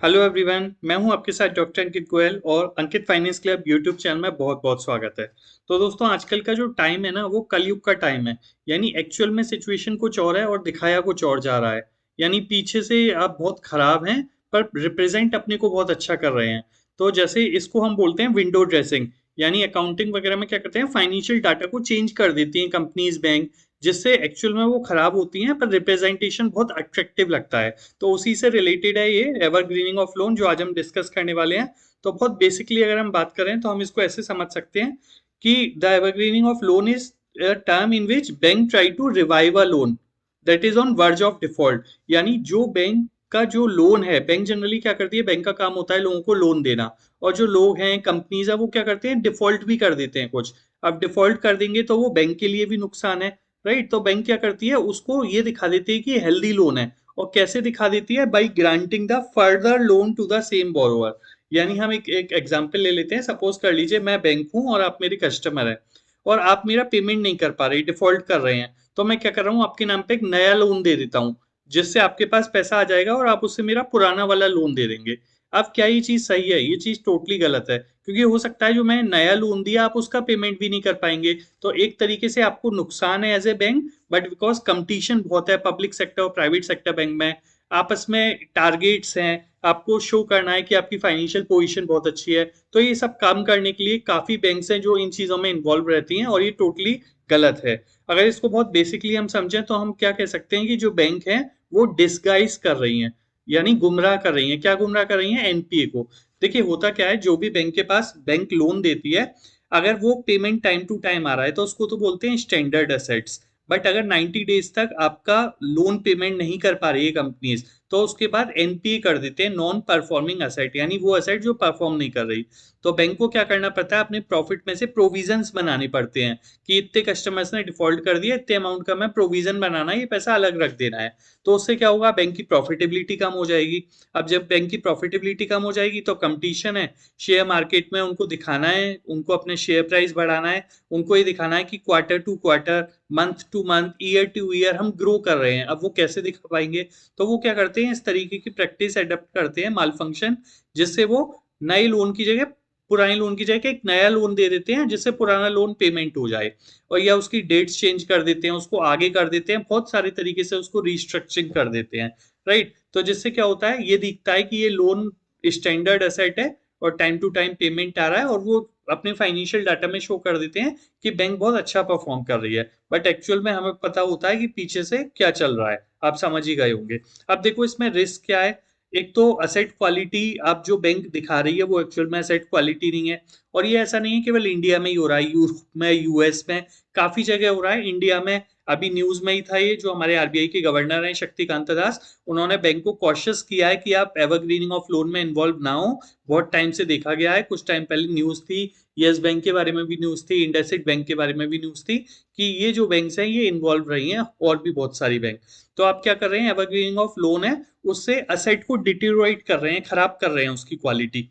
Hello everyone, मैं हूं आपके साथ डॉक्टर अंकित गोयल और अंकित फाइनेंस क्लब यूट्यूब चैनल में बहुत बहुत स्वागत है। तो दोस्तों, आजकल का जो टाइम है ना, वो कलयुग का टाइम है। यानी एक्चुअल में सिचुएशन कुछ और है और दिखाया कुछ और जा रहा है। यानी पीछे से आप बहुत खराब हैं, पर रिप्रेजेंट अपने को बहुत अच्छा कर रहे हैं। तो जैसे इसको हम बोलते हैं विंडो ड्रेसिंग। यानी अकाउंटिंग वगैरह में क्या करते हैं, फाइनेंशियल डाटा को चेंज कर देती हैं कंपनीज, बैंक, जिससे एक्चुअल में वो खराब होती हैं पर रिप्रेजेंटेशन बहुत अट्रैक्टिव लगता है। तो उसी से रिलेटेड है ये एवरग्रीनिंग ऑफ लोन जो आज हम डिस्कस करने वाले हैं। तो बहुत बेसिकली अगर हम बात करें तो हम इसको ऐसे समझ सकते हैं कि the evergreening of loan is a term in which bank try to revive a loan that is on verge of default। यानी जो बैंक का जो लोन है, बैंक जनरली क्या करती है, बैंक का काम होता है लोगों को लोन देना। और जो लोग हैं, कंपनीज है, वो क्या करते हैं, डिफॉल्ट भी कर देते हैं कुछ। अब डिफॉल्ट कर देंगे तो वो बैंक के लिए भी नुकसान है, राइट। तो बैंक क्या करती है, उसको ये दिखा देती है कि हेल्दी लोन है। और कैसे दिखा देती है, by granting the further loan to the same borrower. यानी हम एक एग्जांपल ले लेते हैं। सपोज कर लीजिए मैं बैंक हूं और आप मेरे कस्टमर हैं, और आप मेरा पेमेंट नहीं कर पा रहे, डिफॉल्ट कर रहे हैं। तो मैं क्या कर रहा हूँ, आपके नाम पे एक नया लोन दे देता हूँ, जिससे आपके पास पैसा आ जाएगा और आप उससे मेरा पुराना वाला लोन दे देंगे। अब क्या ये चीज सही है? ये चीज टोटली गलत है, क्योंकि हो सकता है जो मैं नया लोन दिया आप उसका पेमेंट भी नहीं कर पाएंगे। तो एक तरीके से आपको नुकसान है as a bank. But because competition बहुत है पब्लिक सेक्टर और प्राइवेट सेक्टर बैंक में, आपस में टारगेट्स हैं, आपको शो करना है कि आपकी फाइनेंशियल पोजीशन बहुत अच्छी है। तो ये सब काम करने के लिए काफी बैंक्स हैं जो इन चीजों में इन्वॉल्व रहती हैं, और ये टोटली गलत है। अगर इसको बहुत बेसिकली हम समझें तो हम क्या कह सकते हैं कि जो बैंक है वो डिसगाइज कर रही हैं, यानी गुमराह कर रही हैं। क्या गुमराह कर रही हैं? एनपीए को। देखिए होता क्या है, जो भी बैंक के पास बैंक लोन देती है, अगर वो पेमेंट टाइम टू टाइम आ रहा है तो उसको तो बोलते हैं स्टैंडर्ड एसेट्स। बट अगर 90 डेज तक आपका लोन पेमेंट नहीं कर पा रही है कंपनीज, तो उसके बाद एनपीए कर देते हैं, नॉन परफॉर्मिंग एसेट, यानी वो एसेट जो परफॉर्म नहीं कर रही। तो बैंक को क्या करना पड़ता है, अपने प्रॉफिट में से प्रोविजंस बनाने पड़ते हैं कि इतने कस्टमर्स ने डिफॉल्ट कर दिया, इतने अमाउंट का मैं प्रोविजन बनाना है, ये पैसा अलग रख देना है। तो उससे क्या होगा, बैंक की प्रॉफिटेबिलिटी कम हो जाएगी। अब जब बैंक की प्रॉफिटेबिलिटी कम हो जाएगी तो कंपटीशन है शेयर मार्केट में, उनको दिखाना है, उनको अपने शेयर प्राइस बढ़ाना है, उनको ये दिखाना है कि quarter to quarter, month to month, year to year हम ग्रो कर रहे हैं। अब वो कैसे दिखा पाएंगे? तो वो क्या करते हैं, इस तरीके की प्रैक्टिस एडप्ट करते हैं, माल फंक्शन, जिससे वो नए लोन की जगह, पुराने लोन की जगह एक नया लोन दे देते हैं, जिससे पुराना लोन पेमेंट हो जाए। और या उसकी डेट्स चेंज कर देते हैं, उसको आगे कर देते हैं, बहुत सारे तरीके से उसको रिस्ट्रक्चरिंग कर देते हैं, राइट। तो जिससे क्या होता है, ये दिखता है कि ये लोन स्टैंडर्ड एसेट है और टाइम टू टाइम पेमेंट आ रहा है, और वो अपने फाइनेंशियल डाटा में शो कर देते हैं कि बैंक बहुत अच्छा परफॉर्म कर रही है। बट एक्चुअल में हमें पता होता है कि पीछे से क्या चल रहा है। आप समझ ही गए होंगे। अब देखो इसमें रिस्क क्या है। एक तो असेट क्वालिटी, आप जो बैंक दिखा रही है वो एक्चुअल में असेट क्वालिटी नहीं है। और ये ऐसा नहीं है केवल इंडिया में ही हो रहा है, यूरोप में, यूएस में, काफी जगह हो रहा है। इंडिया में अभी न्यूज में ही था, ये जो हमारे आरबीआई के गवर्नर हैं शक्तिकांत दास, उन्होंने बैंक को कॉशियस किया है कि आप एवरग्रीनिंग ऑफ लोन में इन्वॉल्व ना हो। बहुत टाइम से देखा गया है, कुछ टाइम पहले न्यूज थी, यस बैंक के बारे में भी न्यूज थी, इंडसइंड बैंक के बारे में भी न्यूज थी, कि ये जो बैंक्स हैं ये इन्वॉल्व रही हैं, और भी बहुत सारी बैंक। तो आप क्या कर रहे हैं, एवरग्रीनिंग ऑफ लोन है, उससे असेट को डिटेरियोरेट कर रहे हैं, खराब कर रहे हैं उसकी क्वालिटी।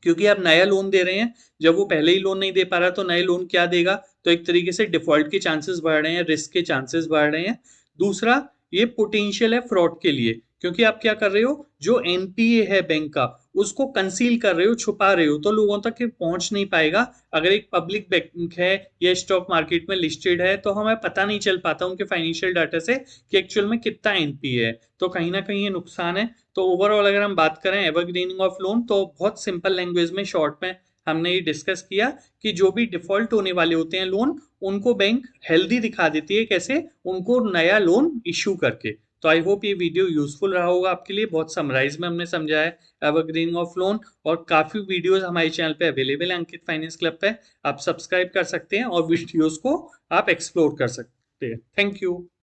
क्योंकि आप नया लोन दे रहे हैं, जब वो पहले ही लोन नहीं दे पा रहा तो नए लोन क्या देगा? तो एक तरीके से डिफॉल्ट के चांसेस बढ़ रहे हैं, रिस्क के चांसेस बढ़ रहे हैं। दूसरा, ये पोटेंशियल है फ्रॉड के लिए, क्योंकि आप क्या कर रहे हो, जो एनपीए है बैंक का, उसको कंसील कर रहे हो, छुपा रहे हो, तो लोगों तक ये पहुंच नहीं पाएगा। अगर एक पब्लिक बैंक है या स्टॉक मार्केट में लिस्टेड है तो हमें पता नहीं चल पाता उनके फाइनेंशियल डाटा से कि एक्चुअल में कितना एनपीए है। तो कहीं ना कहीं ये नुकसान है। तो ओवरऑल अगर हम बात करें एवरग्रीनिंग ऑफ लोन, तो बहुत सिंपल लैंग्वेज में, शॉर्ट में हमने ये डिस्कस किया कि जो भी डिफॉल्ट होने वाले होते हैं लोन, उनको बैंक हेल्दी दिखा देती है। कैसे? उनको नया लोन इश्यू करके। तो आई होप ये वीडियो यूजफुल रहा होगा आपके लिए। बहुत समराइज में हमने समझा है एवरग्रीनिंग ऑफ लोन, और काफी वीडियोस हमारे चैनल पे अवेलेबल है, अंकित फाइनेंस क्लब पे। आप सब्सक्राइब कर सकते हैं और वीडियोस को आप एक्सप्लोर कर सकते हैं। Thank you.